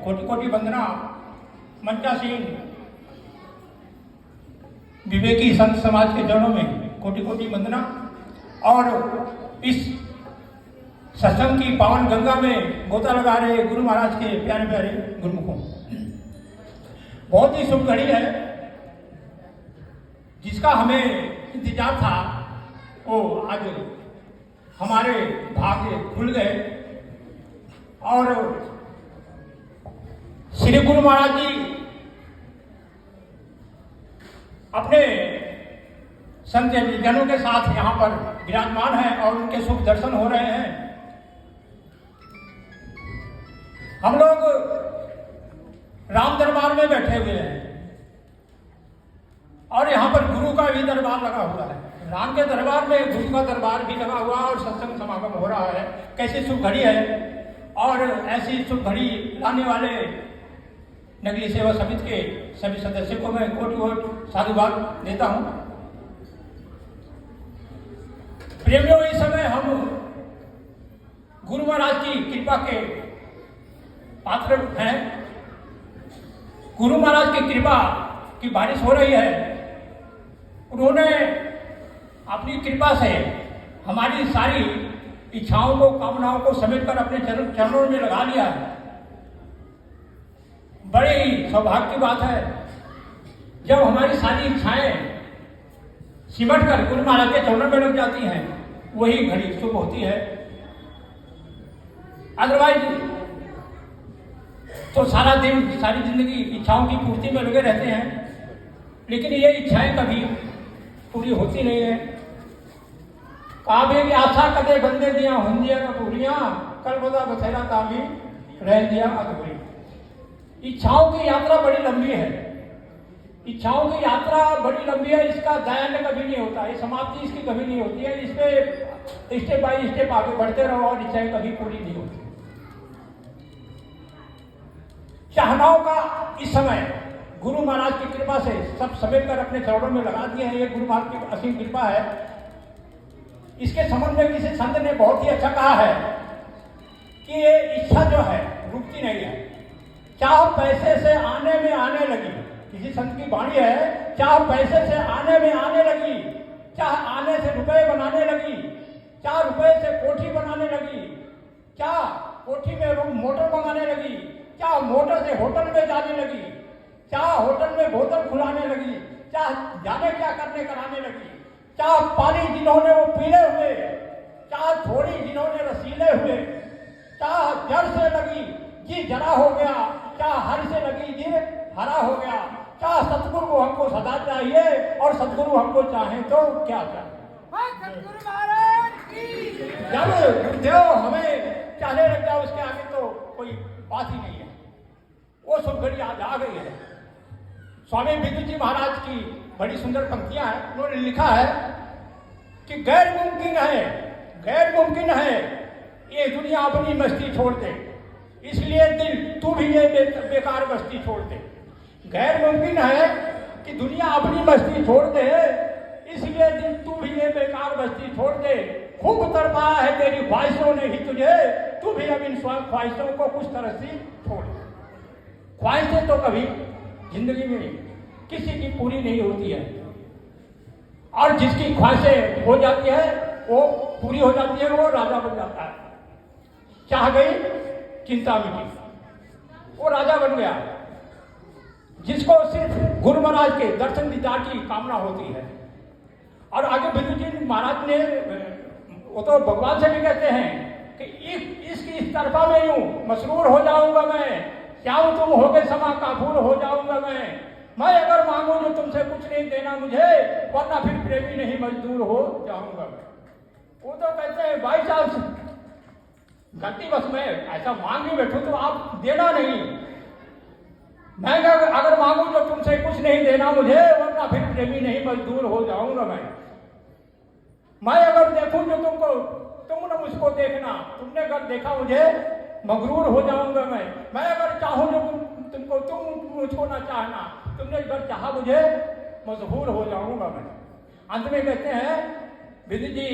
कोटि कोटि वंदना। मंचासीन विवेकी संत समाज के चरणों में कोटि कोटि वंदना। और इस सत्संग की पावन गंगा में गोता लगा रहे गुरु महाराज के प्यारे प्यारे गुरुमुखों, बहुत ही शुभ घड़ी है जिसका हमें इंतजार था, वो आज हमारे भाग्य खुल गए। और श्री गुरु महाराज जी अपने संत जनों के साथ यहाँ पर विराजमान हैं और उनके शुभ दर्शन हो रहे हैं। हम लोग राम दरबार में बैठे हुए हैं और यहाँ पर गुरु का भी दरबार लगा हुआ है। राम के दरबार में गुरु का दरबार भी लगा हुआ और सत्संग समागम हो रहा है। कैसी शुभ घड़ी है। और ऐसी शुभ घड़ी लाने वाले नगरी सेवा समिति के सभी सदस्यों को मैं कोटि कोटि साधुवाद देता हूँ। प्रेमियों, इस समय हम गुरु महाराज की कृपा के पात्र हैं। गुरु महाराज की कृपा की बारिश हो रही है। उन्होंने अपनी कृपा से हमारी सारी इच्छाओं को, कामनाओं को समेट कर अपने चरणों में लगा लिया है। बड़े ही सौभाग्य की बात है जब हमारी सारी इच्छाएं सिमट कर गुरु महाराज के चरणों में लग जाती हैं, वही घड़ी शुभ होती है। अदरवाइज तो सारा दिन, सारी जिंदगी इच्छाओं की पूर्ति में लगे रहते हैं, लेकिन ये इच्छाएं कभी पूरी होती नहीं है। काबे की आशा कदे बंदे दिया हुंदिया का पूरियां, कल बदा बथेरा तामी रह दिया अधूरी। इच्छाओं की यात्रा बड़ी लंबी है। इच्छाओं की यात्रा बड़ी लंबी है। इसका दायन कभी नहीं होता है, समाप्ति इसकी कभी नहीं होती है। इस पे स्टेप बाय स्टेप आगे बढ़ते रहो और इच्छाएं कभी पूरी नहीं होती। चाहनाओं का इस समय गुरु महाराज की कृपा से सब समेट कर अपने चरणों में लगा दिए हैं। ये गुरु महाराज की असीम कृपा है। इसके संबंध में किसी संत ने बहुत ही अच्छा कहा है कि ये इच्छा जो है रुकती नहीं है। चाह पैसे से आने में आने लगी, किसी संत की वाणी है, चाह पैसे से आने में आने लगी, चाह आने से रुपए बनाने लगी, चाह रुपए से कोठी बनाने लगी, चाह कोठी में मोटर मंगाने लगी, चाह मोटर से होटल में जाने लगी, चाह होटल में बोतल खुलाने लगी, चाह जाने क्या करने कराने लगी, चाह पानी जिन्होंने वो पीले हुए, चाह थोड़ी जिन्होंने रसीले हुए, चाह जड़ से लगी जी जरा हो गया, चाह हर से लगी जी हरा हो गया, चाह सतगुरु को हमको सदा चाहिए और सतगुरु हमको चाहे तो क्या चाहिए। जब गुरुदेव हमें चाहने लग जाओ, उसके आगे तो कोई बात ही नहीं है। वो शुभ घड़ी आज आ गई है। स्वामी विद्युत जी महाराज की बड़ी सुंदर पंक्तियां हैं। उन्होंने लिखा है कि गैर मुमकिन है ये दुनिया अपनी मस्ती छोड़ दे, इसलिए दिल तू भी ये बेकार मस्ती छोड़ दे। गैर मुमकिन है कि दुनिया अपनी मस्ती छोड़ दे, इसलिए दिल तू भी ये बेकार मस्ती छोड़ दे। खूब तड़पाया है तेरी ख्वाहिशों ने ही तुझे, तू भी अब इन ख्वाहिशों को कुछ तरह से छोड़ दे। ख्वाहिशें तो कभी जिंदगी में किसी की पूरी नहीं होती है, और जिसकी ख्वाहिशें हो जाती है वो पूरी हो जाती है, वो राजा बन जाता है। चाह गई चिंता मिटी, वो राजा बन गया। जिसको सिर्फ गुरु महाराज के दर्शन दीदार की कामना होती है। और आगे विद्युत जी महाराज ने, वो तो भगवान से भी कहते हैं कि इसकी इस तरफा में यूं मसरूर हो जाऊंगा मैं, चाहूं तुम होके समा काफूर हो जाऊंगा मैं अगर मांगू जो तुमसे कुछ नहीं देना मुझे, वरना फिर प्रेमी नहीं मजदूर हो जाऊंगा मैं। वो तो कहते हैं भाई साहब गलती बस मैं ऐसा मांग ही बैठू तो आप देना नहीं, मैं अगर मांगू जो तुमसे कुछ नहीं देना मुझे, वरना फिर प्रेमी नहीं मजदूर हो जाऊंगा मैं अगर देखूं जो तुम न मुझको देखना, तुमने अगर देखा मुझे मगरूर हो जाऊंगा मैं अगर चाहूं जो तुमको तुम मुझको ना चाहना, तुमने अगर चाहा मुझे मजबूर हो जाऊंगा मैं। अंत में कहते हैं विद्युत जी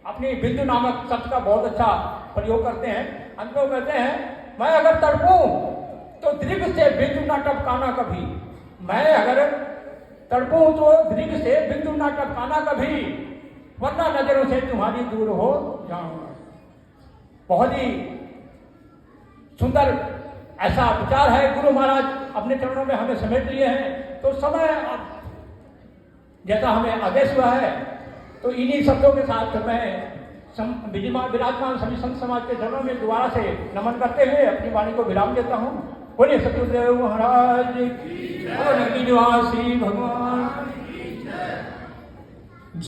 अपनी बिंदु नामक शब्द का बहुत अच्छा प्रयोग करते हैं। अंत में कहते हैं मैं अगर तड़पूं से बिंदु ना टपकाना कभी, मैं अगर तड़पूं तो दृग से बिंदु ना टपकाना कभी, वरना नजरों से तुम्हारी दूर हो जाऊंगा। बहुत ही सुंदर ऐसा विचार है। गुरु महाराज अपने चरणों में हमें समेट लिए हैं, तो समय अब जैसा हमें आदेश हुआ है, तो इन्हीं शब्दों के साथ मैं विराजमान सभी संत समाज के चरणों में दोबारा से नमन करते हुए अपनी वाणी को विराम देता हूँ। बोलिए सतगुरुदेव महाराज की, निवासी भगवान